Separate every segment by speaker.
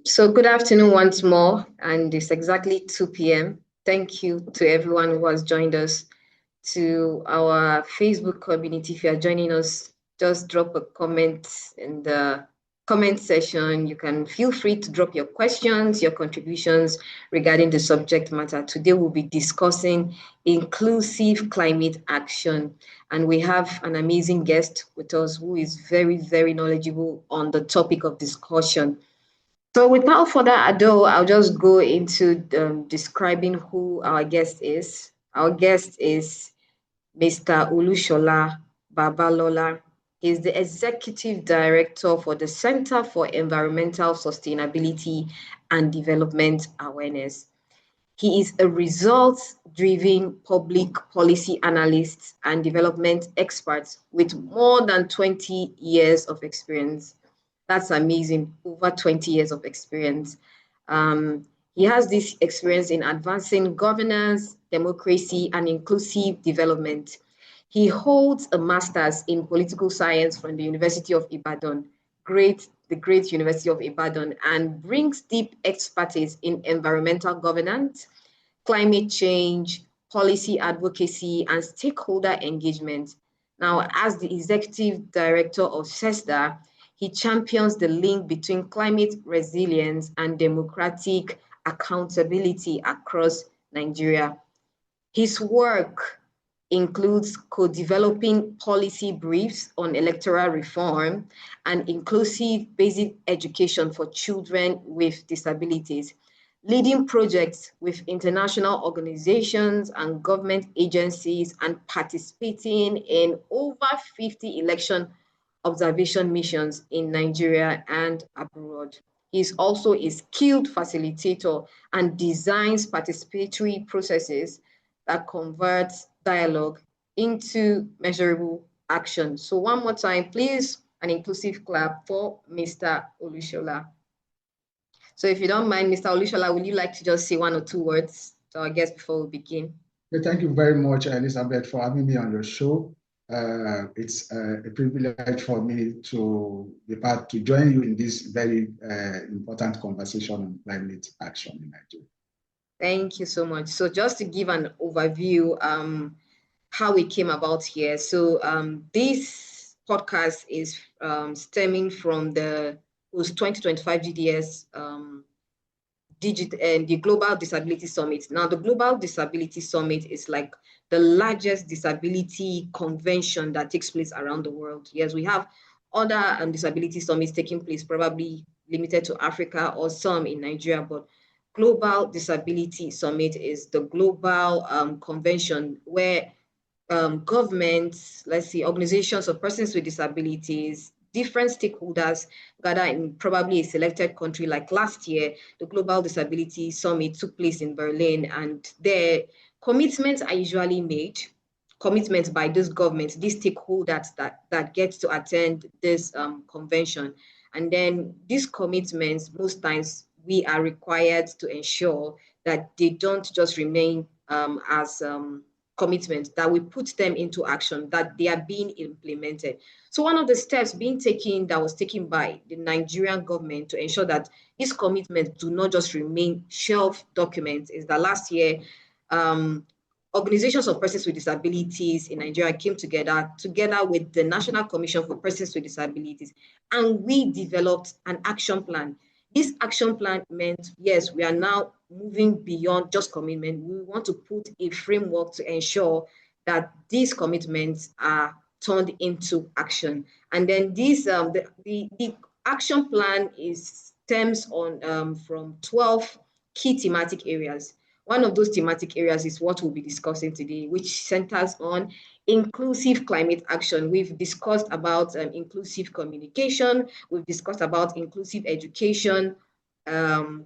Speaker 1: So good afternoon once more, and it's exactly 2 p.m. Thank you to everyone who has joined us to our Facebook community. If you are joining us, just drop a comment in the comment section. You can feel free to drop your questions, your contributions regarding the subject matter. Today we'll be discussing inclusive climate action, and we have an amazing guest with us who is very, very knowledgeable on the topic of discussion. So without further ado, I'll just go into describing who our guest is. Our guest is Mr. Olusola Babalola. He's the Executive Director for the Center for Environmental Sustainability and Development Awareness. He is a results-driven public policy analyst and development expert with more than 20 years of experience. That's amazing, over 20 years of experience. He has this experience in advancing governance, democracy, and inclusive development. He holds a master's in political science from the University of Ibadan, the great University of Ibadan, and brings deep expertise in environmental governance, climate change, policy advocacy, and stakeholder engagement. Now, as the executive director of CESDA, he champions the link between climate resilience and democratic accountability across Nigeria. His work includes co-developing policy briefs on electoral reform and inclusive basic education for children with disabilities, leading projects with international organizations and government agencies, and participating in over 50 election observation missions in Nigeria and abroad. He is also a skilled facilitator and designs participatory processes that convert dialogue into measurable action. So one more time, please, an inclusive clap for Mr. Olusola. So if you don't mind, Mr. Olusola, would you like to just say one or two words to our guest before we begin?
Speaker 2: Thank you very much, Elizabeth, for having me on your show. It's a privilege for me to join you in this very important conversation on climate action in Nigeria.
Speaker 1: Thank you so much. So just to give an overview, how we came about here. So this podcast is stemming from the 2025 GDS the Global Disability Summit. Now, the Global Disability Summit is like the largest disability convention that takes place around the world. Yes, we have other disability summits taking place, probably limited to Africa or some in Nigeria, but Global Disability Summit is the global convention where governments, let's see, organizations of persons with disabilities, different stakeholders gather in probably a selected country. Like last year, the Global Disability Summit took place in Berlin, and there commitments are usually made, commitments by those governments, these stakeholders that get to attend this convention. And then these commitments, most times we are required to ensure that they don't just remain as commitments, that we put them into action, that they are being implemented. So one of the steps that was taken by the Nigerian government to ensure that these commitments do not just remain shelf documents is that last year, organizations of persons with disabilities in Nigeria came together with the National Commission for Persons with Disabilities, and we developed an action plan. This action plan meant, yes, we are now moving beyond just commitment. We want to put a framework to ensure that these commitments are turned into action. And then this, the action plan stems on from 12 key thematic areas. One of those thematic areas is what we'll be discussing today, which centers on inclusive climate action. We've discussed about inclusive communication. We've discussed about inclusive education.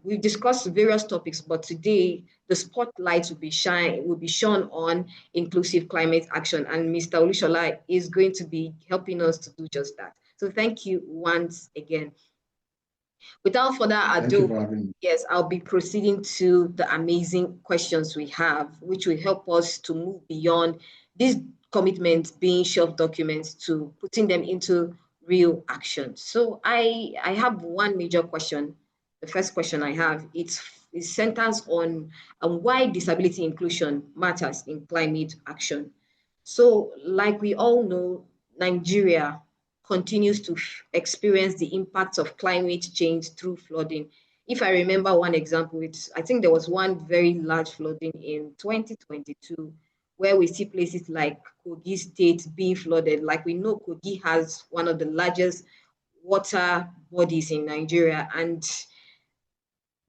Speaker 1: We've discussed various topics, but today the spotlight will be shone on inclusive climate action, and Mr. Olusola is going to be helping us to do just that. So thank you once again. Without further ado, yes, I'll be proceeding to the amazing questions we have, which will help us to move beyond these commitments being shelf documents to putting them into real action. So I have one major question the first question I have, it centers on why disability inclusion matters in climate action. So, like we all know, Nigeria continues to experience the impacts of climate change through flooding. If I remember one example, I think there was one very large flooding in 2022 where we see places like Kogi State being flooded. Like we know Kogi has one of the largest water bodies in Nigeria, and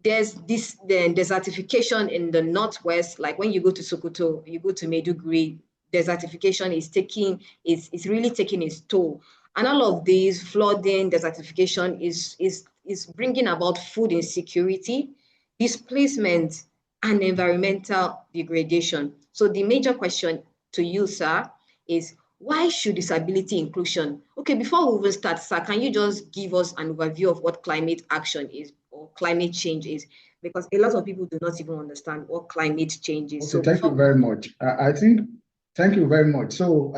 Speaker 1: there's this the desertification in the northwest. Like when you go to Sokoto, you go to Maiduguri, desertification is really taking its toll. And all of these flooding, desertification is bringing about food insecurity, displacement, and environmental degradation. So the major question to you, sir, is why should disability inclusion? Okay, before we even start, sir, can you just give us an overview of what climate action is or climate change is? Because a lot of people do not even understand what climate change is.
Speaker 2: Okay, thank you very much. I think, thank you very much. So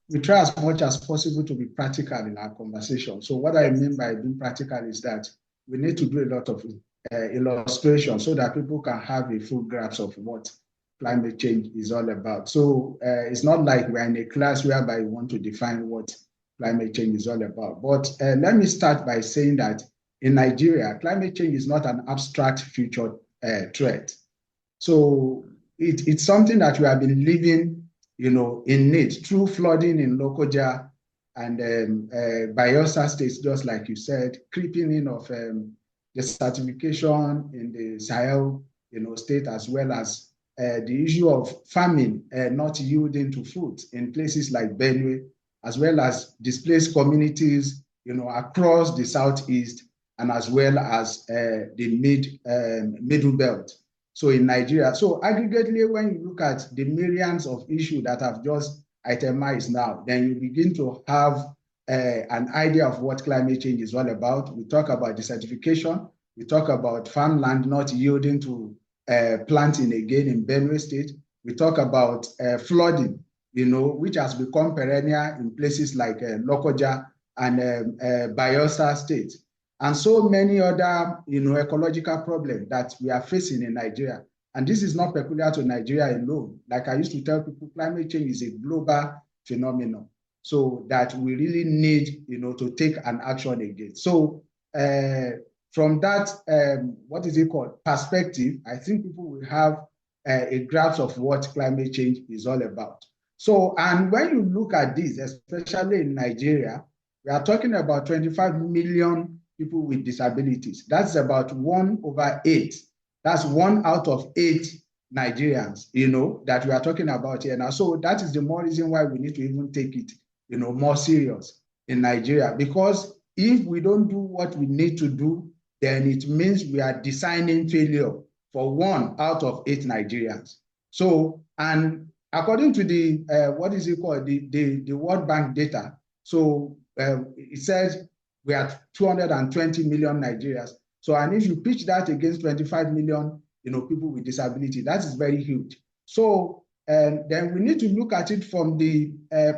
Speaker 2: we try as much as possible to be practical in our conversation. So what I mean by being practical is that we need to do a lot of illustration so that people can have a full grasp of what climate change is all about. So it's not like we're in a class whereby we want to define what climate change is all about. But let me start by saying that in Nigeria, climate change is not an abstract future threat. So it's something that we have been living, in it through flooding in Lokoja and Bayelsa states, just like you said, creeping in of desertification in the Sahel, state, as well as the issue of famine not yielding to food in places like Benue, as well as displaced communities, across the southeast, and as well as the middle belt. So in Nigeria, so aggregately, when you look at the myriads of issues that I've just itemized now, then you begin to have an idea of what climate change is all about. We talk about desertification. We talk about farmland not yielding to planting again in Benue State. We talk about flooding, which has become perennial in places like Lokoja and Bayelsa State. And so many other, ecological problems that we are facing in Nigeria. And this is not peculiar to Nigeria alone. Like I used to tell people, climate change is a global phenomenon. So that we really need, to take an action against. So from that, what is it called, perspective, I think people will have a grasp of what climate change is all about. So, and when you look at this, especially in Nigeria, we are talking about 25 million people with disabilities. That's about 1/8. That's 1 out of 8 Nigerians, that we are talking about here now. So that is the more reason why we need to even take it, more serious in Nigeria. Because if we don't do what we need to do, then it means we are designing failure for 1 out of 8 Nigerians. So, and according to the, what is it called, the World Bank data, so it says we are 220 million Nigerians. So, and if you pitch that against 25 million, people with disability, that is very huge. So, then we need to look at it from the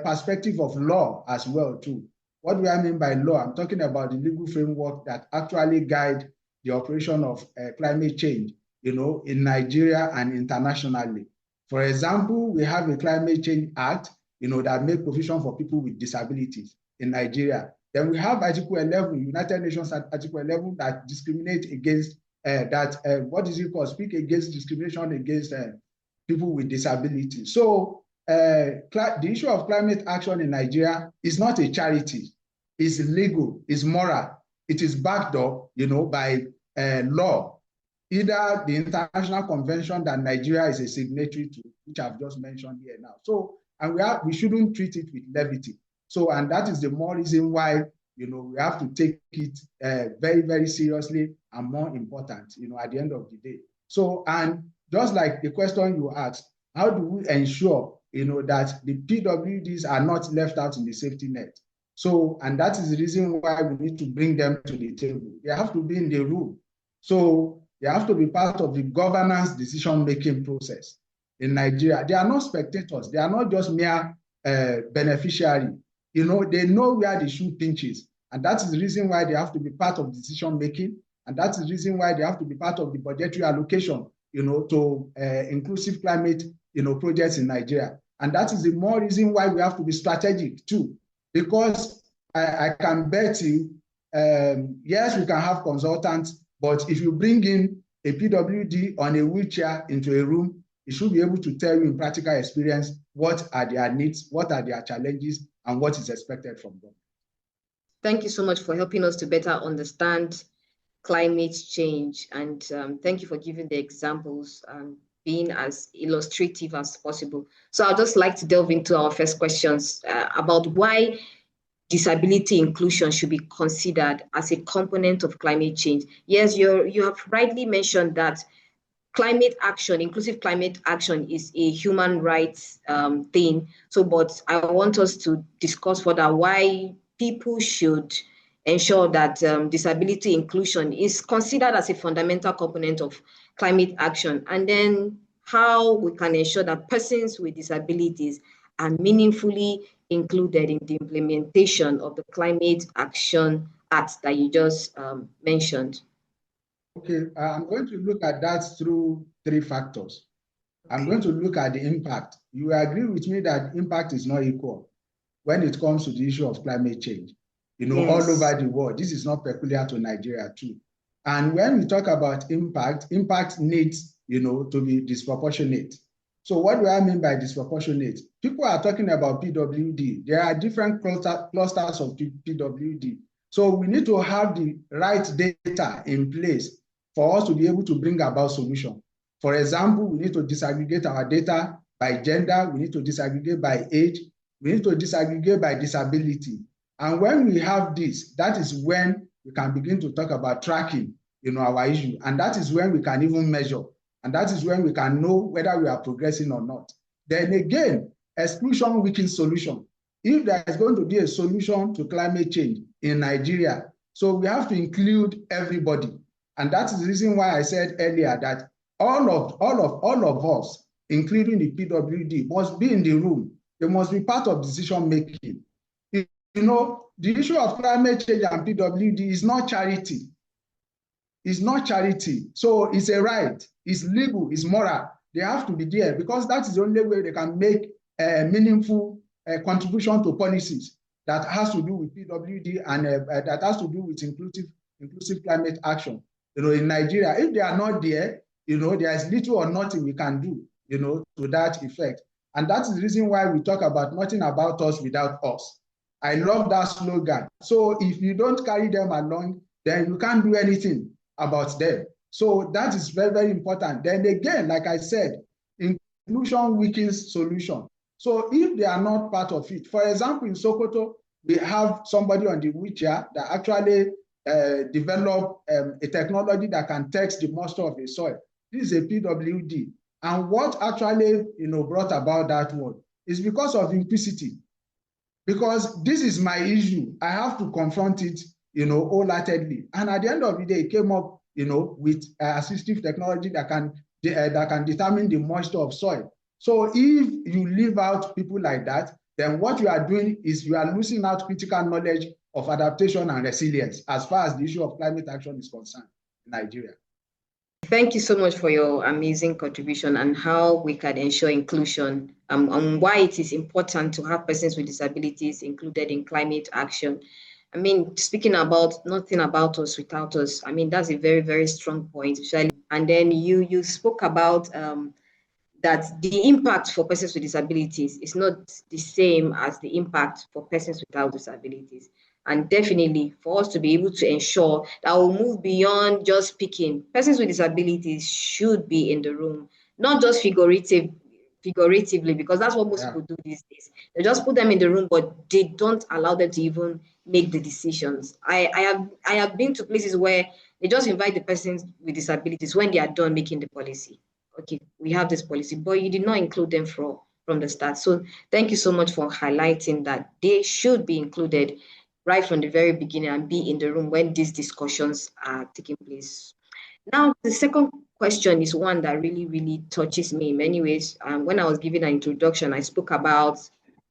Speaker 2: perspective of law as well, too. What do I mean by law? I'm talking about the legal framework that actually guide the operation of climate change, in Nigeria and internationally. For example, we have a Climate Change Act, that make provision for people with disabilities in Nigeria. Then we have Article 11, United Nations Article 11, that discriminate against, speak against discrimination against people with disabilities. So the issue of climate action in Nigeria is not a charity. It's legal, it's moral. It is backed up, by law. Either the international convention that Nigeria is a signatory to, which I've just mentioned here now. So, and we shouldn't treat it with levity. So, and that is the more reason why, we have to take it very, very seriously and more important, at the end of the day. So, and just like the question you asked, how do we ensure, that the PWDs are not left out in the safety net? So, and that is the reason why we need to bring them to the table. They have to be in the room. So, they have to be part of the governance decision-making process in Nigeria. They are not spectators. They are not just mere beneficiaries. They know where the shoe pinches. And that is the reason why they have to be part of decision-making. And that's the reason why they have to be part of the budgetary allocation, to inclusive climate, projects in Nigeria. And that is the more reason why we have to be strategic too, because I can bet you, yes, we can have consultants, but if you bring in a PWD on a wheelchair into a room, it should be able to tell you in practical experience what are their needs, what are their challenges, and what is expected from them.
Speaker 1: Thank you so much for helping us to better understand climate change. And thank you for giving the examples and being as illustrative as possible. So I'd just like to delve into our first questions about why disability inclusion should be considered as a component of climate change. Yes, you have rightly mentioned that climate action, inclusive climate action, is a human rights thing. So, but I want us to discuss further why people should ensure that disability inclusion is considered as a fundamental component of climate action, and then how we can ensure that persons with disabilities are meaningfully included in the implementation of the Climate Action Act that you just mentioned.
Speaker 2: Okay, I'm going to look at that through three factors. Okay. I'm going to look at the impact. You agree with me that impact is not equal when it comes to the issue of climate change. Yes. All over the world, this is not peculiar to Nigeria too. And when we talk about impact needs, to be disproportionate. So what do I mean by disproportionate? People are talking about PWD. There are different clusters of PWD. So we need to have the right data in place for us to be able to bring about solution. For example, we need to disaggregate our data by gender, we need to disaggregate by age, we need to disaggregate by disability. And when we have this, that is when we can begin to talk about tracking, our issue. And that is when we can even measure. And that is when we can know whether we are progressing or not. Then again, exclusion weakens solution. If there is going to be a solution to climate change in Nigeria, so we have to include everybody. And that is the reason why I said earlier that all of us, including the PWD, must be in the room. They must be part of decision making. The issue of climate change and PWD is not charity. It's not charity. So it's a right. It's legal. It's moral. They have to be there because that is the only way they can make a meaningful contribution to policies that has to do with PWD and that has to do with inclusive climate action. In Nigeria, if they are not there, there is little or nothing we can do, to that effect. And that is the reason why we talk about nothing about us without us. I love that slogan. So if you don't carry them along, then you can't do anything about them. So that is very, very important. Then again, like I said, inclusion weakens solution. So if they are not part of it, for example, in Sokoto, we have somebody on the wheelchair that actually developed a technology that can test the moisture of the soil. This is a PWD. And what actually brought about that one is because of implicity. Because this is my issue. I have to confront it, wholeheartedly. And at the end of the day, it came up, with assistive technology that can determine the moisture of soil. So if you leave out people like that, then what you are doing is you are losing out critical knowledge of adaptation and resilience as far as the issue of climate action is concerned in Nigeria.
Speaker 1: Thank you so much for your amazing contribution and how we can ensure inclusion and why it is important to have persons with disabilities included in climate action. I mean, speaking about nothing about us without us, I mean, that's a very, very strong point. And then you spoke about that the impact for persons with disabilities is not the same as the impact for persons without disabilities. And definitely for us to be able to ensure that we'll move beyond just speaking, persons with disabilities should be in the room, not just figuratively, because that's what most people do these days. They just put them in the room, but they don't allow them to even make the decisions. I have been to places where they just invite the persons with disabilities when they are done making the policy. Okay, we have this policy, but you did not include them from the start. So thank you so much for highlighting that they should be included right from the very beginning and be in the room when these discussions are taking place. Now, the second question is one that really, really touches me in many ways. When I was giving an introduction, I spoke about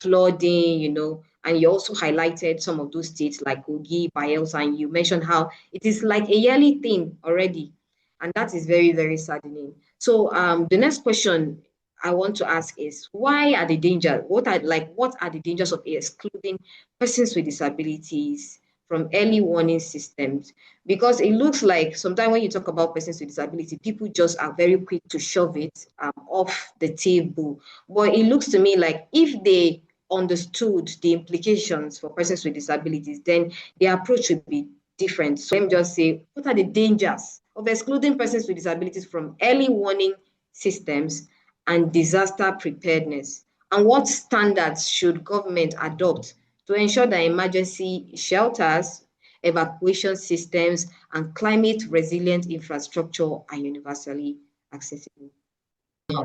Speaker 1: flooding, And you also highlighted some of those states like Kogi, Bayelsa, and you mentioned how it is like a yearly thing already. And that is very, very saddening. So the next question I want to ask is, why are the dangers? What are the dangers of excluding persons with disabilities from early warning systems? Because it looks like sometimes when you talk about persons with disability, people just are very quick to shove it off the table. But it looks to me like if they understood the implications for persons with disabilities, then their approach would be different. So let me just say, what are the dangers of excluding persons with disabilities from early warning systems and disaster preparedness? And what standards should government adopt to ensure that emergency shelters, evacuation systems, and climate resilient infrastructure are universally accessible?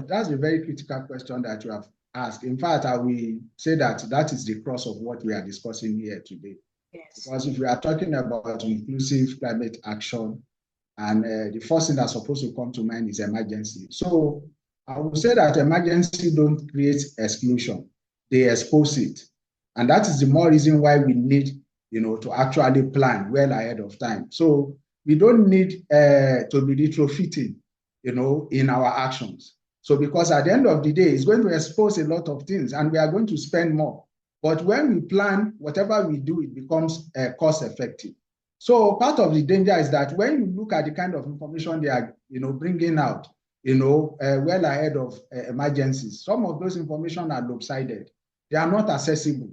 Speaker 2: That's a very critical question that you have asked. In fact, I will say that that is the crux of what we are discussing here today.
Speaker 1: Yes.
Speaker 2: Because if we are talking about inclusive climate action, and the first thing that's supposed to come to mind is emergency. So I would say that emergency don't create exclusion, they expose it. And that is the more reason why we need, to actually plan well ahead of time. So we don't need to be retrofitting, in our actions. So because at the end of the day, it's going to expose a lot of things and we are going to spend more. But when we plan, whatever we do, it becomes cost effective. So part of the danger is that when you look at the kind of information they are, bringing out, well ahead of emergencies, some of those information are lopsided. They are not accessible.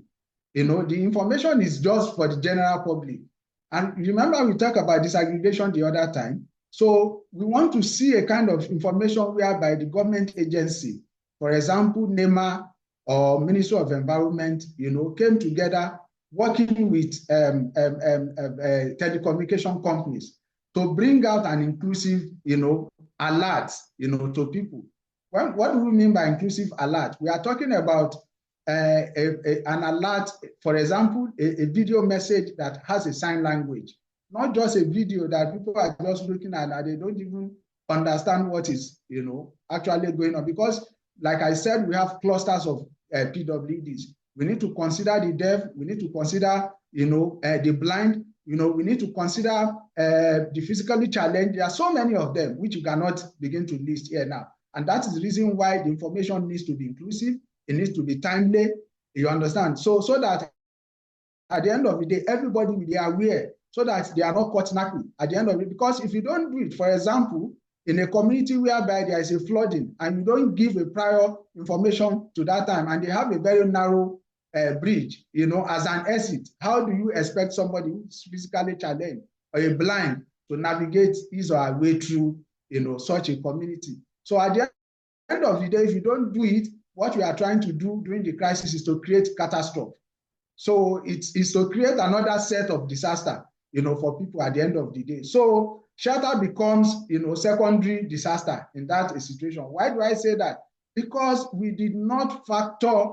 Speaker 2: The information is just for the general public. And remember, we talked about disaggregation the other time. So we want to see a kind of information whereby the government agency, for example, NEMA or Ministry of Environment, came together working with telecommunication companies to bring out an inclusive, alert, to people. What do we mean by inclusive alert? We are talking about an alert, for example, a video message that has a sign language, not just a video that people are just looking at and they don't even understand what is, actually going on. Because, like I said, we have clusters of PWDs. We need to consider the deaf. We need to consider, the blind. We need to consider the physically challenged. There are so many of them which you cannot begin to list here now. And that is the reason why the information needs to be inclusive. It needs to be timely. You understand? So that at the end of the day, everybody will be aware so that they are not caught napping at the end of it. Because if you don't do it, for example, in a community whereby there is a flooding and you don't give a prior information to that time and they have a very narrow bridge, as an exit, how do you expect somebody who's physically challenged or a blind to navigate his or her way through, such a community? So at the end of the day, if you don't do it, what we are trying to do during the crisis is to create catastrophe. So it's to create another set of disaster, for people at the end of the day. So shelter becomes, secondary disaster in that situation. Why do I say that? Because we did not factor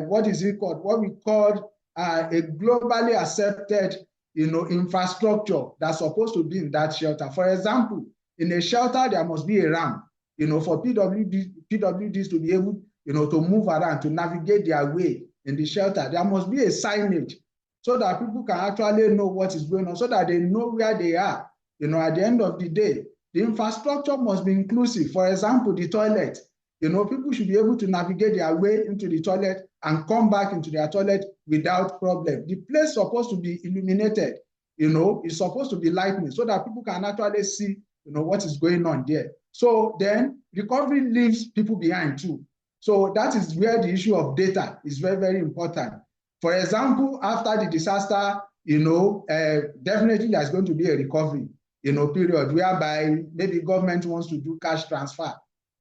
Speaker 2: what we called a globally accepted, infrastructure that's supposed to be in that shelter. For example, in a shelter, there must be a ramp, for PWDs to be able, to move around, to navigate their way in the shelter. There must be a signage so that people can actually know what is going on, so that they know where they are. At the end of the day, the infrastructure must be inclusive. For example, the toilet. People should be able to navigate their way into the toilet and come back into their toilet without problem. The place is supposed to be illuminated. It's supposed to be lightning so that people can actually see, what is going on there. So then recovery leaves people behind too. So that is where the issue of data is very, very important. For example, after the disaster, definitely there's going to be a recovery, period whereby maybe government wants to do cash transfer.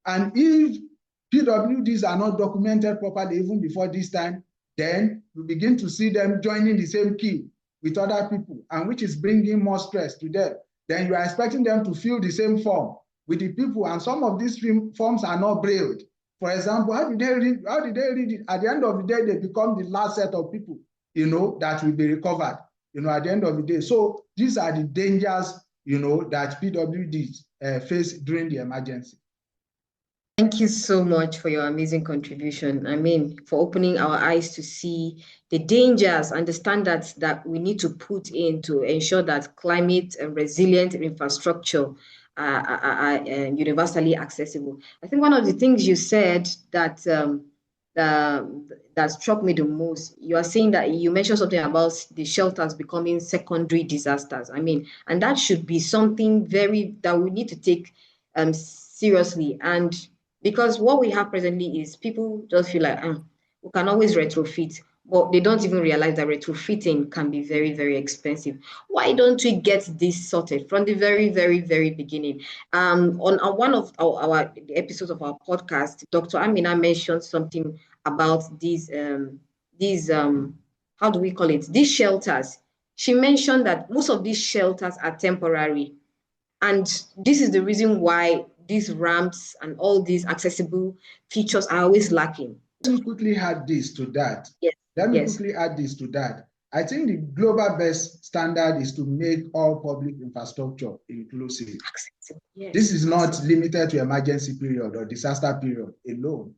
Speaker 2: And if PWDs are not documented properly even before this time, then we begin to see them joining the same queue with other people, and which is bringing more stress to them. Then you are expecting them to fill the same form with the people, and some of these forms are not brailled. For example, how did they read it? At the end of the day, they become the last set of people, that will be recovered, at the end of the day. So these are the dangers, that PWDs face during the emergency.
Speaker 1: Thank you so much for your amazing contribution. I mean, for opening our eyes to see the dangers and the standards that we need to put in to ensure that climate and resilient infrastructure are universally accessible. I think one of the things you said uh, that struck me the most, you are saying that you mentioned something about the shelters becoming secondary disasters. I mean, and that should be something very that we need to take seriously. And because what we have presently is people just feel like, we can always retrofit, but they don't even realize that retrofitting can be very, very expensive. Why don't we get this sorted from the very, very, very beginning? On one of our episodes of our podcast, Dr. Amina mentioned something about these how do we call it? These shelters. She mentioned that most of these shelters are temporary, and this is the reason why these ramps and all these accessible features are always lacking.
Speaker 2: Let me quickly add this to that.
Speaker 1: Yes,
Speaker 2: Let me
Speaker 1: yes.
Speaker 2: quickly add this to that. I think the global best standard is to make all public infrastructure inclusive.
Speaker 1: Accessible. Yes,
Speaker 2: This is not
Speaker 1: accessible.
Speaker 2: limited to emergency period or disaster period alone,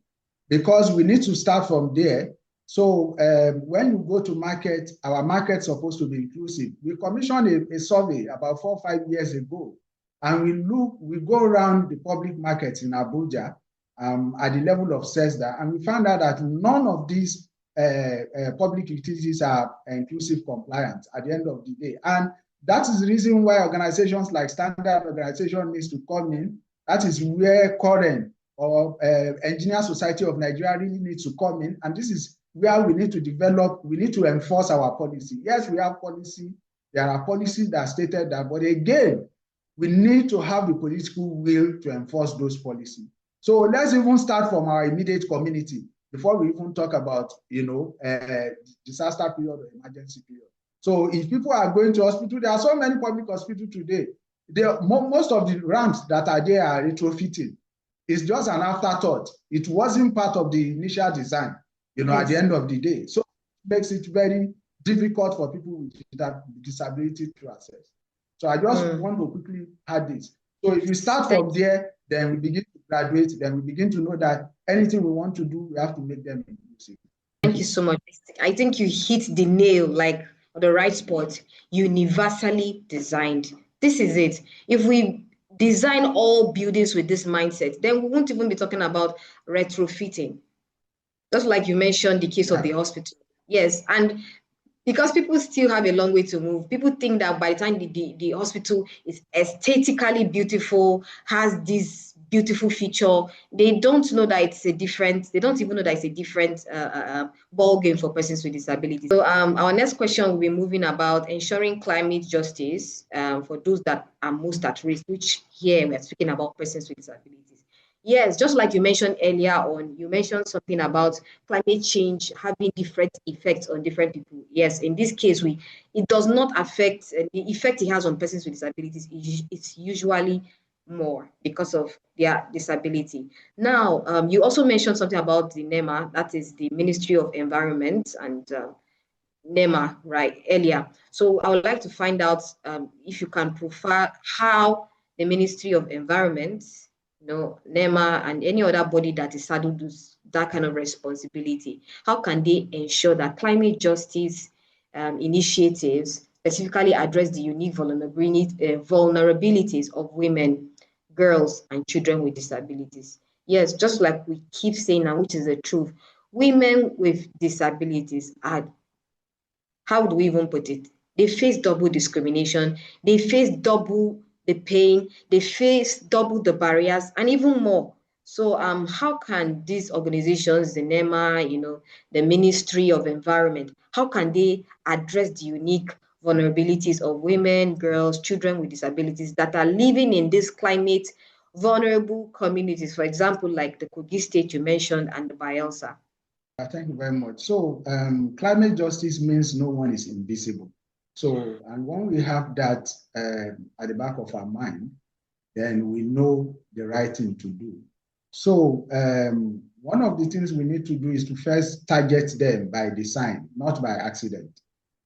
Speaker 2: because we need to start from there. So when you go to market, our market is supposed to be inclusive. We commissioned a survey about 4 or 5 years ago, and we go around the public markets in Abuja at the level of CESDA, and we found out that none of these public utilities are inclusive compliant at the end of the day. And that is the reason why organizations like Standard Organization needs to come in. That is where Current or Engineer Society of Nigeria really needs to come in. And this is where we need to develop, we need to enforce our policy. Yes, we have policy. There are policies that are stated that, but again, we need to have the political will to enforce those policies. So let's even start from our immediate community before we even talk about, disaster period or emergency period. So if people are going to hospital, there are so many public hospitals today. Most of the ramps that are there are retrofitting. It's just an afterthought. It wasn't part of the initial design, at the end of the day. So it makes it very difficult for people with disability to access. So I just want to quickly add this. So if we start from there, then we begin to graduate, then we begin to know that anything we want to do, we have to make them inclusive.
Speaker 1: Thank you so much. I think you hit the nail like on the right spot. Universally designed. This is it. If we design all buildings with this mindset, then we won't even be talking about retrofitting. Just like you mentioned the case of the hospital. Yes, and because people still have a long way to move. People think that by the time the hospital is aesthetically beautiful, has this beautiful feature, they don't know that it's a different, they don't even know that it's a different ball game for persons with disabilities. So our next question will be moving about ensuring climate justice for those that are most at risk, which here we're speaking about persons with disabilities. Yes, just like you mentioned earlier on, you mentioned something about climate change having different effects on different people. Yes, in this case, it does not affect the effect it has on persons with disabilities. It's usually more because of their disability. Now, you also mentioned something about the NEMA, that is the Ministry of Environment and NEMA, right, earlier. So I would like to find out if you can profile how the Ministry of Environment, NEMA and any other body that is saddled with that kind of responsibility, how can they ensure that climate justice initiatives specifically address the unique vulnerabilities of women, girls, and children with disabilities? Yes, just like we keep saying now, which is the truth, women with disabilities are, how do we even put it? They face double discrimination, they face double the pain, they face double the barriers, and even more. So how can these organizations, the NEMA, the Ministry of Environment, how can they address the unique vulnerabilities of women, girls, children with disabilities that are living in these climate vulnerable communities, for example, like the Kogi state you mentioned and the Bayelsa?
Speaker 2: Thank you very much. So climate justice means no one is invisible. So, and when we have that at the back of our mind, then we know the right thing to do. So one of the things we need to do is to first target them by design, not by accident.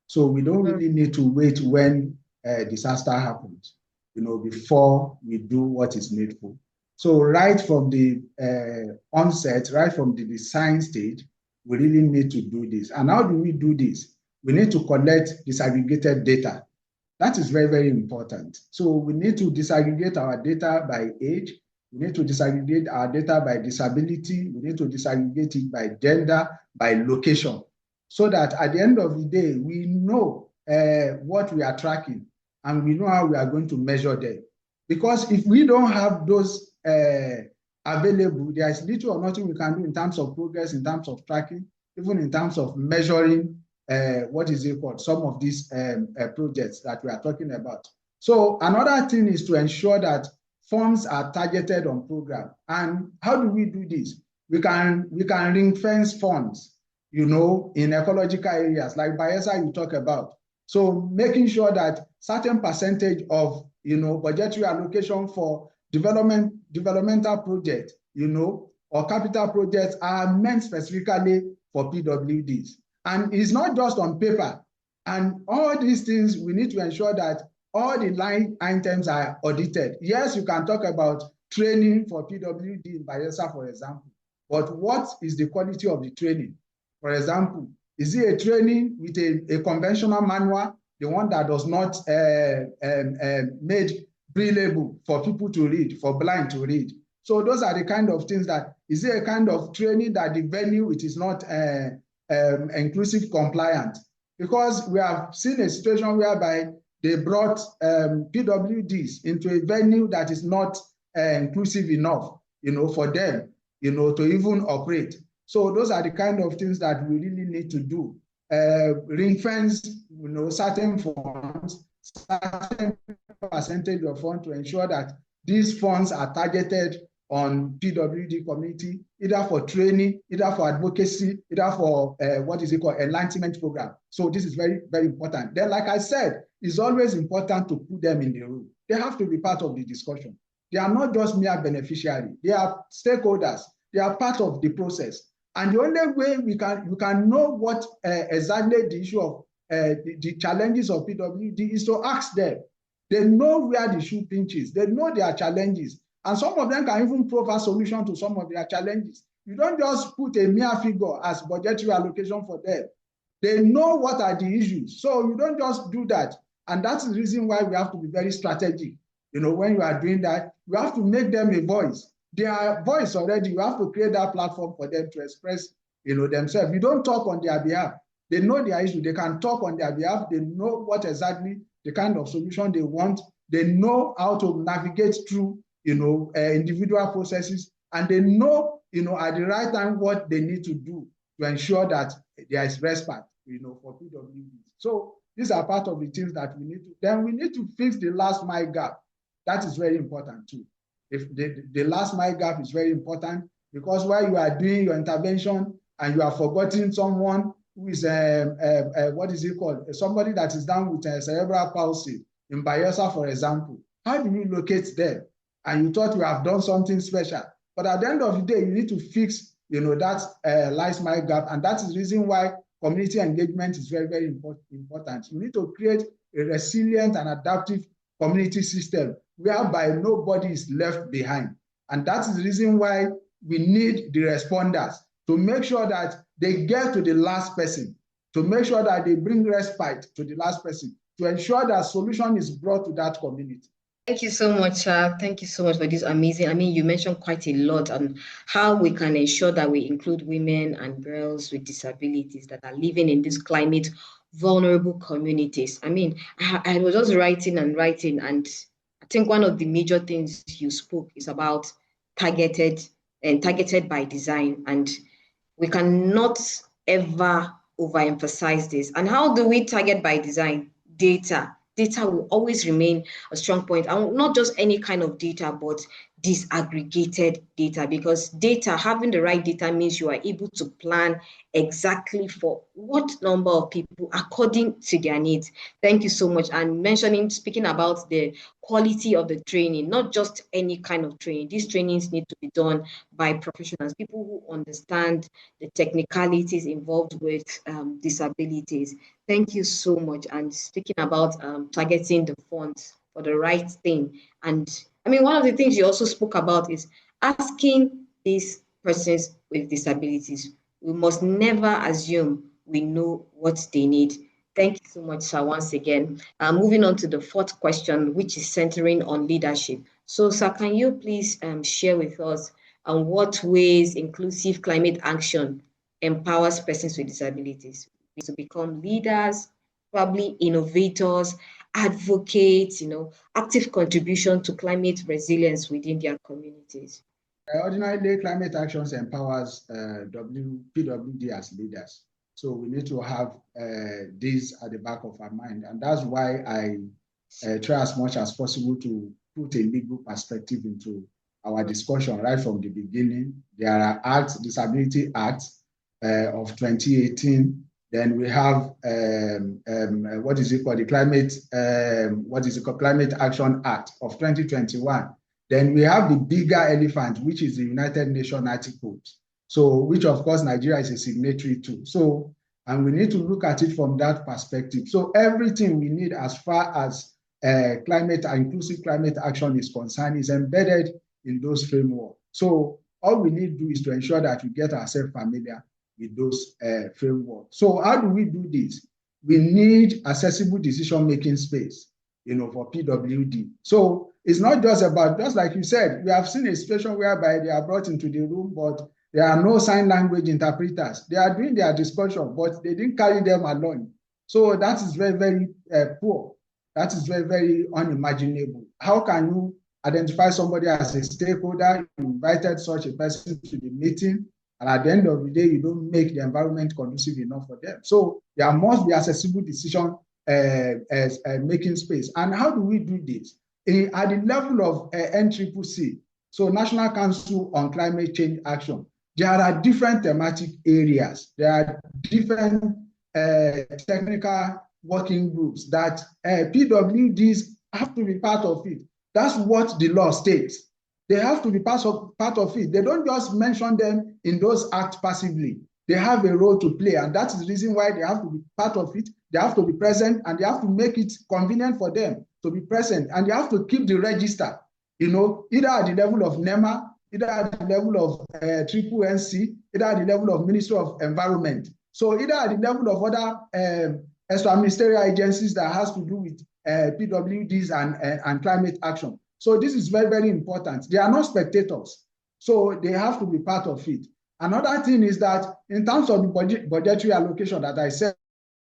Speaker 2: So we don't really need to wait when a disaster happens, before we do what is needful. So right from the onset, right from the design stage, we really need to do this. And how do we do this? We need to collect disaggregated data. That is very, very important. So we need to disaggregate our data by age. We need to disaggregate our data by disability. We need to disaggregate it by gender, by location, so that at the end of the day, we know what we are tracking and we know how we are going to measure them. Because if we don't have those available, there is little or nothing we can do in terms of progress, in terms of tracking, even in terms of measuring what is it called, some of these projects that we are talking about. So another thing is to ensure that funds are targeted on program. And how do we do this? We can ring fence funds, you know, in ecological areas like Bayelsa you talk about. So making sure that certain percentage of, you know, budgetary allocation for developmental projects, you know, or capital projects are meant specifically for PWDs. And it's not just on paper. And all these things, we need to ensure that all the line items are audited. Yes, you can talk about training for PWD in Bayelsa, for example, but what is the quality of the training? For example, is it a training with a conventional manual, the one that does not made readable for people to read, for blind to read? So those are the kind of things that, is it a kind of training that the venue, it is not inclusive compliant? Because we have seen a situation whereby they brought PWDs into a venue that is not inclusive enough, you know, for them, you know, to even operate. So those are the kind of things that we really need to do. Ring fence, you know, certain funds, certain percentage of funds to ensure that these funds are targeted on PWD community, either for training, either for advocacy, either for what is it called, enlightenment program. So this is very, very important. Then, like I said, it's always important to put them in the room. They have to be part of the discussion. They are not just mere beneficiaries. They are stakeholders. They are part of the process. And the only way you can know what exactly the issue of the challenges of PWD is to ask them. They know where the shoe pinches. They know their challenges. And some of them can even provide solution to some of their challenges. You don't just put a mere figure as budgetary allocation for them. They know what are the issues. So you don't just do that. And that's the reason why we have to be very strategic. You know, when you are doing that, you have to make them a voice. They are a voice already. You have to create that platform for them to express, you know, themselves. You don't talk on their behalf. They know their issue. They can talk on their behalf. They know what exactly the kind of solution they want. They know how to navigate through, you know, individual processes, and they know, you know, at the right time what they need to do to ensure that there is respite, you know, for PWDs. So these are part of the things that we need to. Then we need to fix the last mile gap. That is very important too. If the last mile gap is very important, because while you are doing your intervention and you are forgetting someone who is what is it called? Somebody that is down with cerebral palsy in Bayelsa, for example. How do you locate them? And you thought you have done something special, but at the end of the day, you need to fix, you know, that last mile gap, and that is the reason why community engagement is very, very important. You need to create a resilient and adaptive community system whereby nobody is left behind, and that is the reason why we need the responders to make sure that they get to the last person, to make sure that they bring respite to the last person, to ensure that solution is brought to that community.
Speaker 1: Thank you so much. Thank you so much for this amazing. I mean, you mentioned quite a lot on how we can ensure that we include women and girls with disabilities that are living in this climate vulnerable communities. I mean, I was just writing, and I think one of the major things you spoke is about targeted by design, and we cannot ever overemphasize this. And how do we target by design? Data. Data will always remain a strong point, and not just any kind of data, but disaggregated data, because data, having the right data means you are able to plan exactly for what number of people according to their needs. Thank you so much. And speaking about the quality of the training, not just any kind of training. These trainings need to be done by professionals, people who understand the technicalities involved with disabilities. Thank you so much. And speaking about targeting the funds for the right thing, and I mean, one of the things you also spoke about is asking these persons with disabilities. We must never assume we know what they need. Thank you so much, sir, once again. Moving on to the fourth question, which is centering on leadership. So, sir, can you please share with us what ways inclusive climate action empowers persons with disabilities to become leaders, probably innovators, advocates, active contribution to climate resilience within their communities?
Speaker 2: Ordinarily, climate actions empowers PWD as leaders. So we need to have this at the back of our mind. And that's why I try as much as possible to put a legal perspective into our discussion right from the beginning. There are acts, Disability Act of 2018. Then we have what is it called? The Climate Action Act of 2021. Then we have the bigger elephant, which is the United Nations Articles. So, which of course Nigeria is a signatory to. So, and we need to look at it from that perspective. So everything we need as far as inclusive climate action is concerned is embedded in those frameworks. So all we need to do is to ensure that we get ourselves familiar with those frameworks. So how do we do this? We need accessible decision-making space, for PWD. So it's not just about, just like you said, we have seen a situation whereby they are brought into the room, but there are no sign language interpreters. They are doing their discussion, but they didn't carry them along. So that is very, very poor. That is very, very unimaginable. How can you identify somebody as a stakeholder? You invited such a person to the meeting, and at the end of the day, you don't make the environment conducive enough for them. So there must be accessible decision making space. And how do we do this? At the level of NCCC, so National Council on Climate Change Action, there are different thematic areas. There are different technical working groups that PWDs have to be part of it. That's what the law states. They have to be part of it. They don't just mention them in those acts passively. They have a role to play, and that is the reason why they have to be part of it. They have to be present, and they have to make it convenient for them to be present, and they have to keep the register, either at the level of NEMA, either at the level of NNC, either at the level of Ministry of Environment. So either at the level of other extra-ministerial agencies that has to do with PWDs and climate action. So this is very, very important. They are not spectators, so they have to be part of it. Another thing is that in terms of the budgetary allocation that I said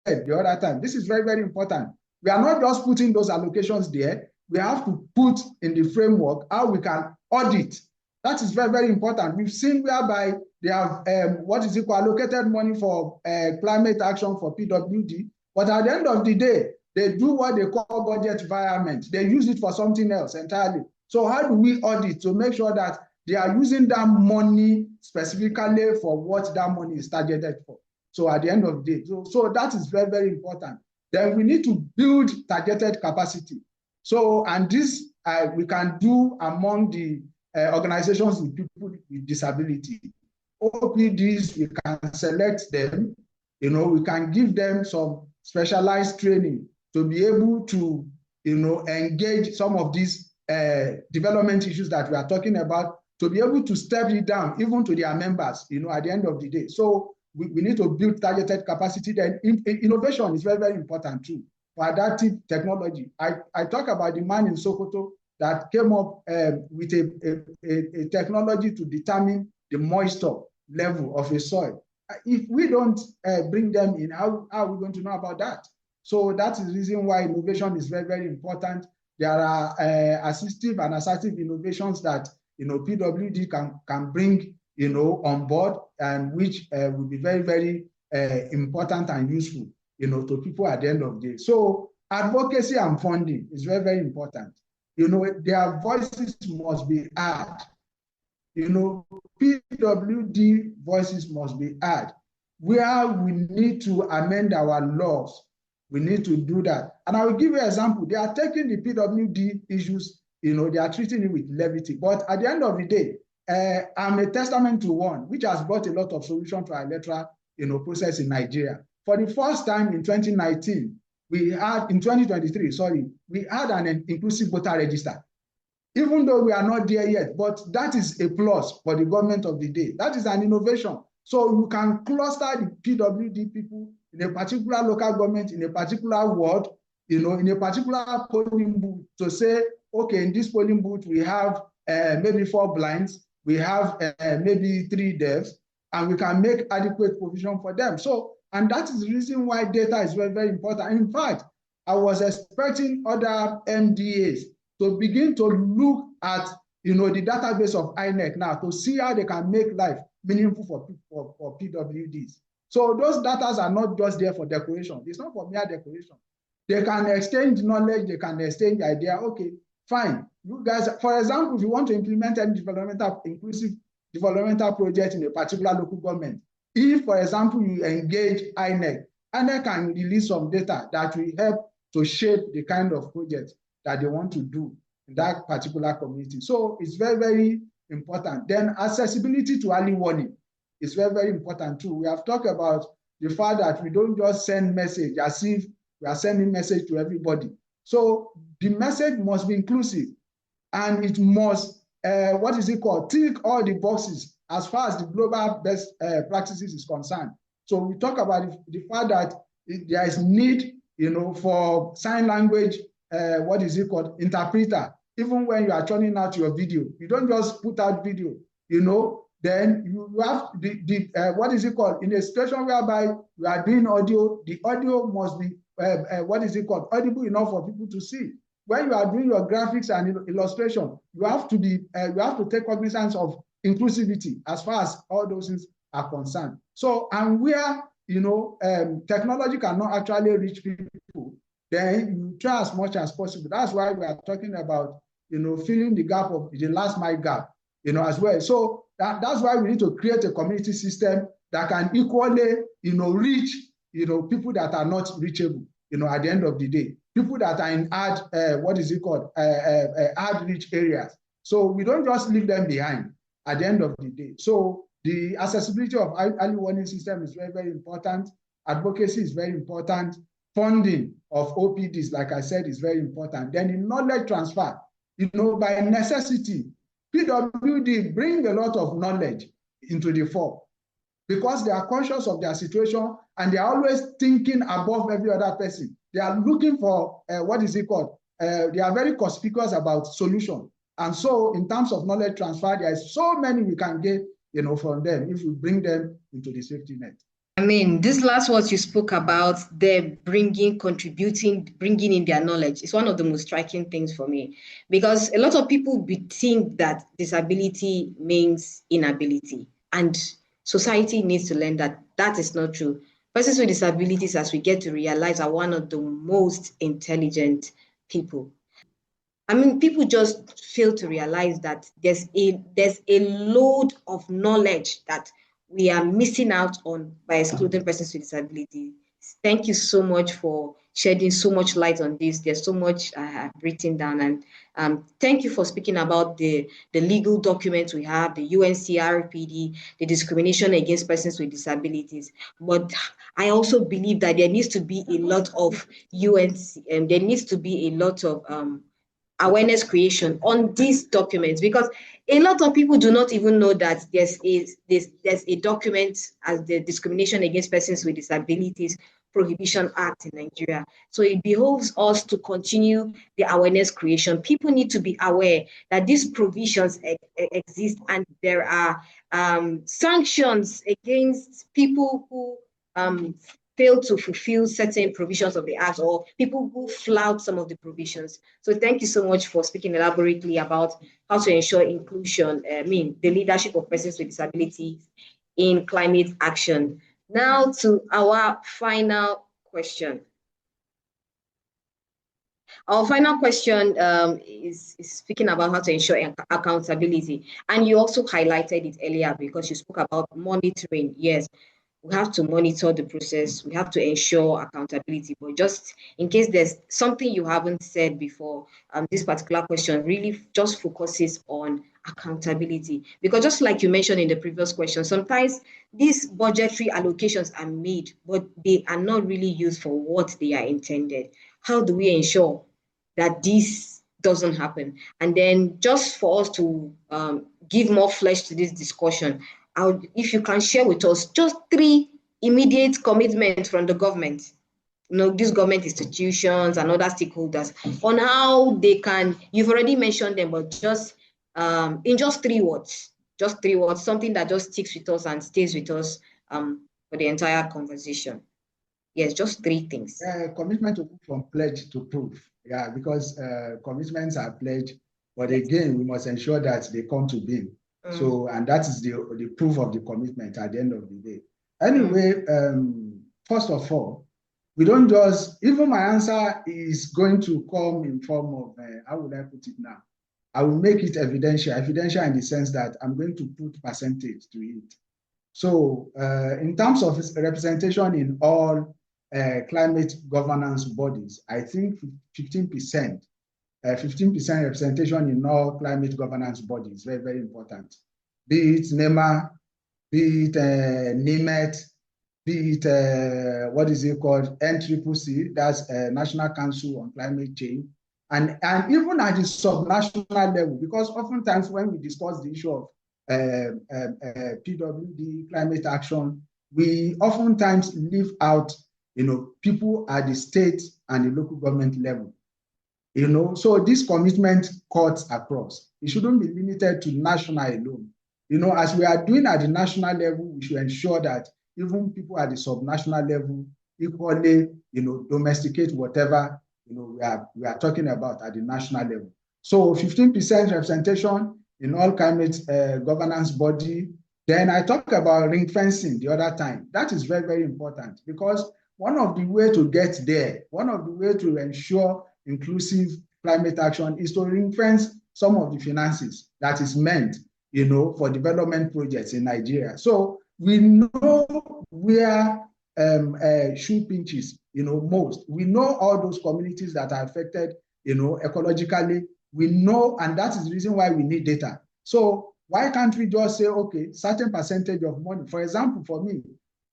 Speaker 2: the other time, this is very, very important. We are not just putting those allocations there. We have to put in the framework how we can audit. That is very, very important. We've seen whereby they have allocated money for climate action for PWD, but at the end of the day, they do what they call budget environment. They use it for something else entirely. So how do we audit to make sure that they are using that money specifically for what that money is targeted for? So at the end of the day, so that is very, very important. Then we need to build targeted capacity. So, and this we can do among the organizations with people with disability. OPDs, we can select them, we can give them some specialized training to be able to, engage some of these development issues that we are talking about, to be able to step it down even to their members, at the end of the day. So we need to build targeted capacity. Then innovation is very, very important too, for adaptive technology. I talk about the man in Sokoto that came up with a technology to determine the moisture level of a soil. If we don't bring them in, how are we going to know about that? So that is the reason why innovation is very, very important. There are assistive and assertive innovations that PWD can bring on board, and which will be very, very important and useful to people at the end of the day. So advocacy and funding is very, very important. Their voices must be heard. PWD voices must be heard. Where we need to amend our laws, we need to do that. And I will give you an example. They are taking the PWD issues, they are treating it with levity. But at the end of the day, I'm a testament to one, which has brought a lot of solution to our electoral process in Nigeria. For the first time in 2019, in 2023, we had an inclusive voter register. even though we are not there yet, but that is a plus for the government of the day. That is an innovation. So you can cluster the PWD people in a particular local government, in a particular ward, in a particular polling booth to say, okay, in this polling booth, we have maybe 4 blinds, we have maybe 3 deafs, and we can make adequate provision for them. So, and that is the reason why data is very, very important. In fact, I was expecting other MDAs to begin to look at the database of INEC now to see how they can make life meaningful for PWDs. So those data are not just there for decoration. It's not for mere decoration. They can exchange knowledge, they can exchange idea. Okay, fine. You guys, for example, if you want to implement any inclusive developmental project in a particular local government, if, for example, you engage INEC, INEC can release some data that will help to shape the kind of project that they want to do in that particular community. So it's very, very important. Then accessibility to early warning is very, very important too. We have talked about the fact that we don't just send message as if we are sending message to everybody. So the message must be inclusive, and it must, tick all the boxes as far as the global best practices is concerned. So we talk about the fact that there is need, for sign language, interpreter. Even when you are turning out your video, you don't just put out video, then you have in a situation whereby you are doing audio, the audio must be audible enough for people to see. When you are doing your graphics and illustration, you have to take cognizance of inclusivity as far as all those things are concerned. So, and where technology cannot actually reach people, then you try as much as possible. That's why we are talking about filling the gap of the last mile gap, as well. So that's why we need to create a community system that can equally reach people that are not reachable at the end of the day, people that are in hard reach areas. So we don't just leave them behind at the end of the day. So the accessibility of early warning system is very, very important. Advocacy is very important. Funding of OPDs, like I said, is very important. Then in knowledge transfer, by necessity, PWD bring a lot of knowledge into the fore because they are conscious of their situation and they are always thinking above every other person. They are looking for, they are very conspicuous about solution. And so in terms of knowledge transfer, there is so many we can get, from them if we bring them into the safety net.
Speaker 1: I mean, this last what you spoke about, they're contributing, bringing in their knowledge. It's one of the most striking things for me because a lot of people think that disability means inability, and society needs to learn that that is not true. Persons with disabilities, as we get to realize, are one of the most intelligent people. I mean, people just fail to realize that there's a load of knowledge that we are missing out on by excluding persons with disabilities. Thank you so much for shedding so much light on this. There's so much I have written down, and thank you for speaking about the legal documents we have, the UNCRPD, the discrimination against persons with disabilities. But I also believe that there needs to be a lot of there needs to be a lot of awareness creation on these documents, because a lot of people do not even know that there's a document as the Discrimination Against Persons with Disabilities Prohibition Act in Nigeria. So it behoves us to continue the awareness creation. People need to be aware that these provisions exist, and there are sanctions against people who fail to fulfill certain provisions of the act, or people who flout some of the provisions. So thank you so much for speaking elaborately about how to ensure inclusion, the leadership of persons with disabilities in climate action. Now to our final question. Our final question is speaking about how to ensure accountability. And you also highlighted it earlier because you spoke about monitoring. Yes, we have to monitor the process. We have to ensure accountability. But just in case there's something you haven't said before, this particular question really just focuses on accountability. Because just like you mentioned in the previous question, sometimes these budgetary allocations are made, but they are not really used for what they are intended. How do we ensure that these doesn't happen. And then just for us to give more flesh to this discussion, if you can share with us just 3 immediate commitments from the government, these government institutions and other stakeholders, on how they can, you've already mentioned them, but just in just 3 words, something that just sticks with us and stays with us for the entire conversation. Yes, just 3 things.
Speaker 2: Commitment to move from pledge to proof. Yeah, because commitments are pledged, but again, we must ensure that they come to being. So, and that is the proof of the commitment at the end of the day. Anyway, first of all, we don't just, even my answer is going to come in form of, how would I put it now? I will make it evidential in the sense that I'm going to put percentage to it. So in terms of representation in all climate governance bodies, I think 15% representation in all climate governance bodies, very, very important. Be it NEMA, be it NIMET, be it, what is it called, NCCC, that's National Council on Climate Change, and even at the subnational level, because oftentimes when we discuss the issue of PWD, climate action, we oftentimes leave out, people at the state and the local government level. So this commitment cuts across. It shouldn't be limited to national alone. As we are doing at the national level, we should ensure that even people at the subnational level equally, domesticate whatever, we are talking about at the national level. So 15% representation in all climate governance body. Then I talked about ring fencing the other time. That is very, very important, because one of the ways to get there, one of the ways to ensure inclusive climate action is to ring fence some of the finances that is meant, for development projects in Nigeria. So we know where shoe pinches, most. We know all those communities that are affected, ecologically. We know, and that is the reason why we need data. So why can't we just say, okay, certain percentage of money? For example, for me,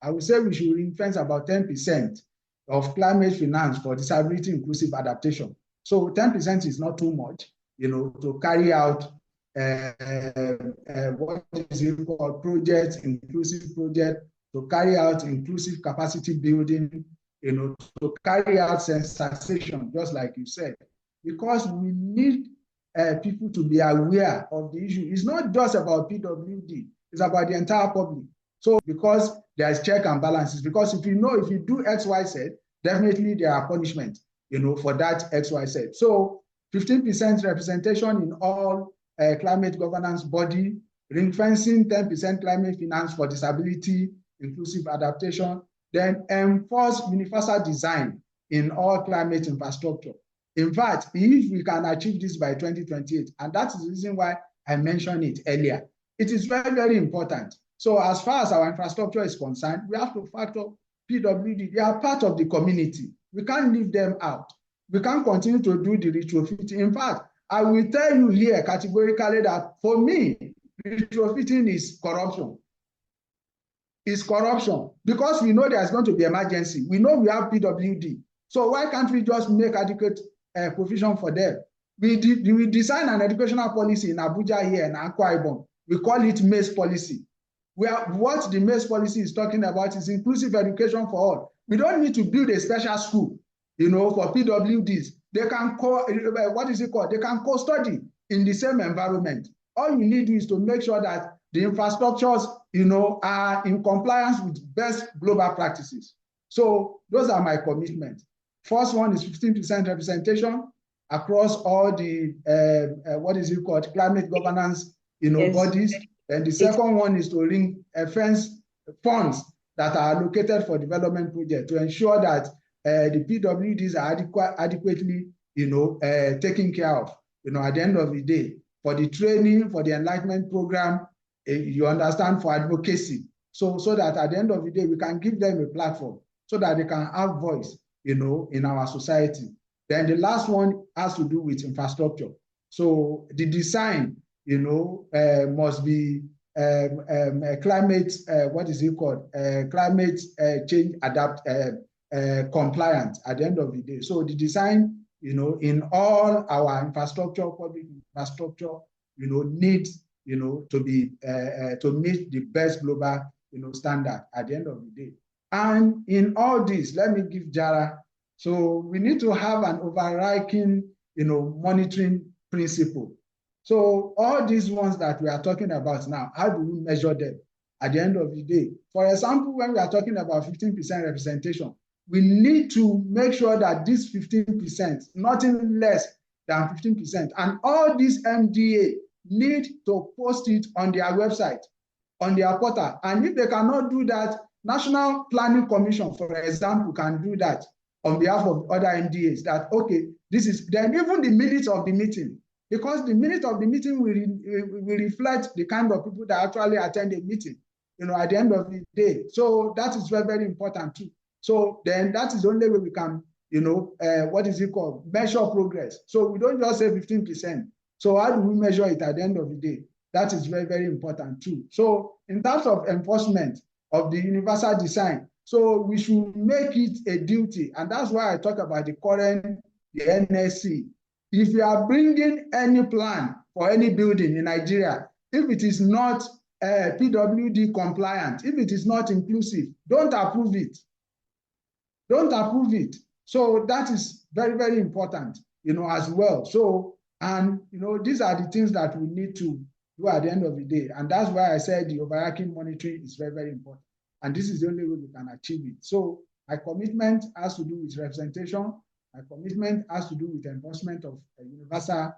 Speaker 2: I would say we should ring-fence about 10% of climate finance for disability inclusive adaptation. So 10% is not too much, to carry out what is it called, projects, inclusive project, to carry out inclusive capacity building, to carry out sensitization, just like you said, because we need people to be aware of the issue. It's not just about PWD, it's about the entire public. So because there's check and balances, because if you do X, Y, Z, definitely there are punishments, for that X, Y, Z. So 15% representation in all climate governance body, ring fencing 10% climate finance for disability, inclusive adaptation, then enforce universal design in all climate infrastructure. In fact, if we can achieve this by 2028, and that is the reason why I mentioned it earlier, it is very, very important. So as far as our infrastructure is concerned, we have to factor PWD. They are part of the community. We can't leave them out. We can't continue to do the retrofitting. In fact, I will tell you here categorically that for me, retrofitting is corruption. It's corruption, because we know there's going to be emergency. We know we have PWD. So why can't we just make adequate provision for them? We design an educational policy in Abuja here in Akwa Ibom. We call it MACE policy. What the MACE policy is talking about is inclusive education for all. We don't need to build a special school, for PWDs. They can They can co-study in the same environment. All you need is to make sure that the infrastructures, are in compliance with best global practices. So those are my commitments. First one is 15% representation across all the climate governance, bodies. And the second one is to ring fence funds that are allocated for development projects to ensure that the PWDs are adequately, taken care of, at the end of the day, for the training, for the enlightenment program, you understand, for advocacy. So that at the end of the day, we can give them a platform so that they can have voice, in our society. Then the last one has to do with infrastructure. So the design, must be climate, climate change compliant at the end of the day. So the design in all our infrastructure, public infrastructure, needs, to be to meet the best global, standard at the end of the day. And in all this, let me give Jara. So we need to have an overarching, monitoring principle. So all these ones that we are talking about now, how do we measure them at the end of the day? For example, when we are talking about 15% representation, we need to make sure that this 15%, nothing less than 15%, and all these MDA need to post it on their website, on their portal. And if they cannot do that, National Planning Commission, for example, can do that on behalf of other MDAs, that, okay, this is, then even the minutes of the meeting, because the minute of the meeting will reflect the kind of people that actually attend a meeting, at the end of the day. So that is very, very important too. So then that is the only way we can, what is it called? Measure progress. So we don't just say 15%. So how do we measure it at the end of the day? That is very, very important too. So in terms of enforcement of the universal design, so we should make it a duty. And that's why I talk about the current, the NSC. If you are bringing any plan for any building in Nigeria, if it is not PWD compliant, if it is not inclusive, don't approve it. Don't approve it. So that is very, very important, as well. So, and, these are the things that we need to do at the end of the day. And that's why I said the overarching monitoring is very, very important. And this is the only way we can achieve it. So my commitment has to do with representation. My commitment has to do with enforcement of universal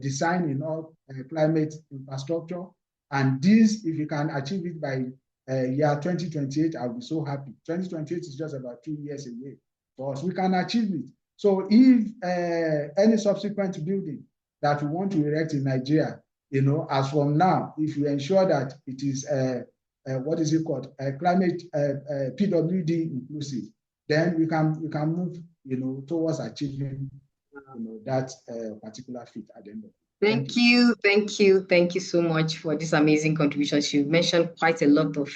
Speaker 2: design in all climate infrastructure. And this, if you can achieve it by year 2028, I'll be so happy. 2028 is just about 2 years away for us. We can achieve it. So if any subsequent building that we want to erect in Nigeria, as from now, if we ensure that it is what is it called, climate PWD inclusive, then we can move, towards achieving that particular feat at the end of it.
Speaker 1: Thank you so much for this amazing contributions. You mentioned quite a lot of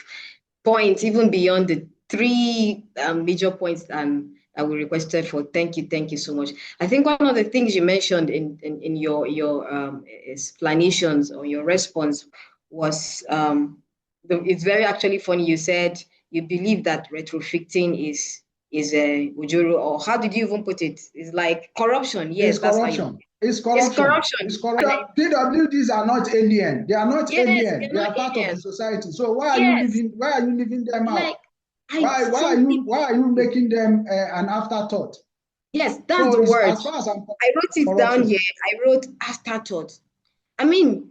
Speaker 1: points, even beyond the 3 major points that we requested for. Thank you so much. I think one of the things you mentioned in your explanations or your response was it's very actually funny. You said you believe that retrofitting is a ujuru, or how did you even put it? It's like corruption. Yes,
Speaker 2: it's corruption. It's corruption. It's corruption. PWDs are not alien. They are not alien. They are part of the society. So why are you leaving them out? Why are you making them an afterthought?
Speaker 1: Yes, that's the word. As far as I wrote it down here. I wrote afterthought. I mean,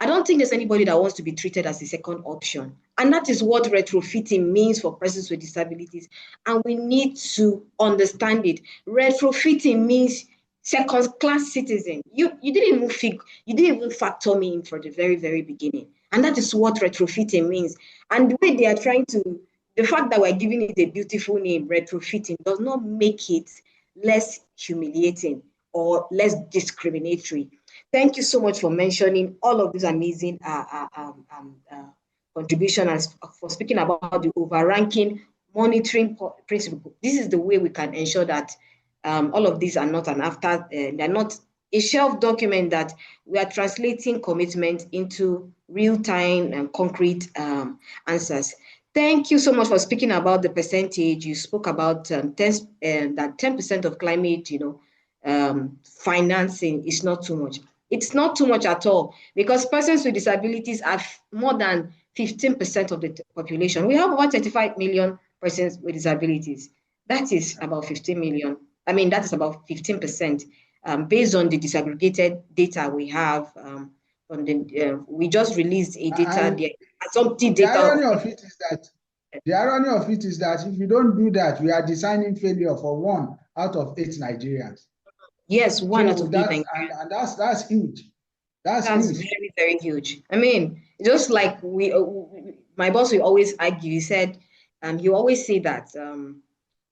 Speaker 1: I don't think there's anybody that wants to be treated as a second option. And that is what retrofitting means for persons with disabilities. And we need to understand it. Retrofitting means second-class citizen. You didn't even factor me in for the very, very beginning. And that is what retrofitting means. And the way they are trying to, the fact that we're giving it a beautiful name, retrofitting, does not make it less humiliating or less discriminatory. Thank you so much for mentioning all of these amazing contributions, for speaking about the overranking monitoring principle. This is the way we can ensure that all of these are not they're not a shelf document, that we are translating commitment into real-time and concrete answers. Thank you so much for speaking about the percentage. You spoke about that 10% of climate, financing is not too much. It's not too much at all, because persons with disabilities are more than 15% of the population. We have about 35 million persons with disabilities. That is about 15 million. I mean, that is about 15%, based on the disaggregated data we have. We just released a data there.
Speaker 2: The irony of it is that if you don't do that, we are designing failure for 1 out of 8 Nigerians.
Speaker 1: Yes, 1 out of 8 Nigerians.
Speaker 2: And that's huge. That's huge.
Speaker 1: Very, very huge. I mean, just like my boss will always argue. He said, he always say that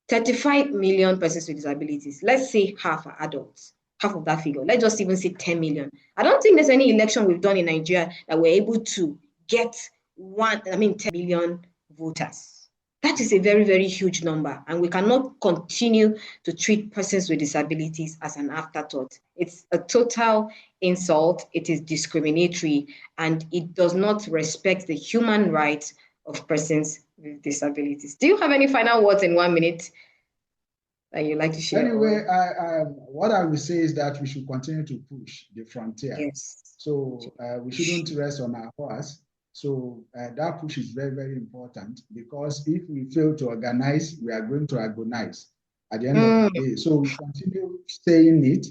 Speaker 1: 35 million persons with disabilities, let's say half are adults, half of that figure. Let's just even say 10 million. I don't think there's any election we've done in Nigeria that we're able to get 10 million voters. That is a very, very huge number, and we cannot continue to treat persons with disabilities as an afterthought. It's a total insult, it is discriminatory, and it does not respect the human rights of persons with disabilities. Do you have any final words in 1 minute that you'd like to share?
Speaker 2: Anyway, what I will say is that we should continue to push the frontier.
Speaker 1: Yes.
Speaker 2: So we shouldn't rest on our horse. So that push is very, very important, because if we fail to organize, we are going to agonize at the end of the day. So we continue saying it,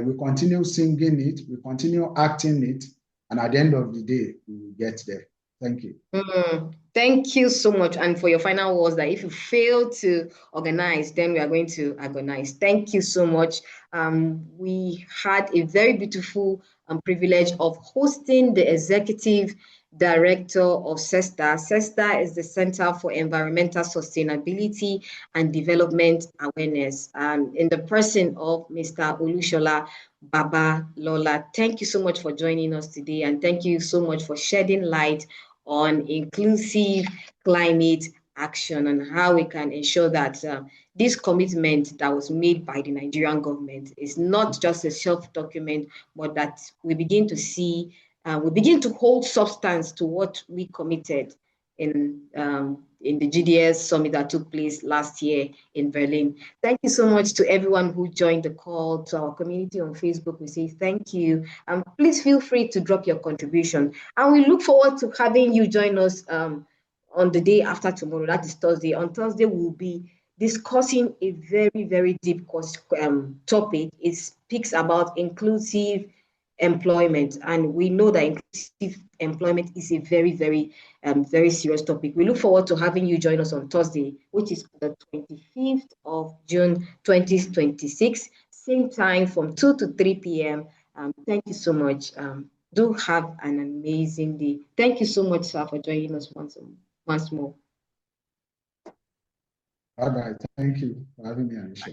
Speaker 2: we continue singing it, we continue acting it, and at the end of the day, we will get there. Thank you.
Speaker 1: Thank you so much. And for your final words, that if you fail to organize, then we are going to agonize. Thank you so much. We had a very beautiful privilege of hosting the executive director of CESDA. CESDA is the Center for Environmental Sustainability and Development Awareness, in the person of Mr. Olusola Babasola. Thank you so much for joining us today, and thank you so much for shedding light on inclusive climate action and how we can ensure that this commitment that was made by the Nigerian government is not just a shelf document, but that we begin to see, we begin to hold substance to what we committed in the GDS summit that took place last year in Berlin. Thank you so much to everyone who joined the call. To our community on Facebook, we say thank you. And please feel free to drop your contribution. And we look forward to having you join us on the day after tomorrow. That is Thursday. On Thursday, we'll be discussing a very, very deep topic. It speaks about inclusive employment, and we know that inclusive employment is a very, very, very serious topic. We look forward to having you join us on Thursday, which is the 25th of June 2026, same time from 2 to 3 p.m. Thank you so much. Do have an amazing day. Thank you so much, sir, for joining us once more.
Speaker 2: Bye-bye. Thank you for having me on the show.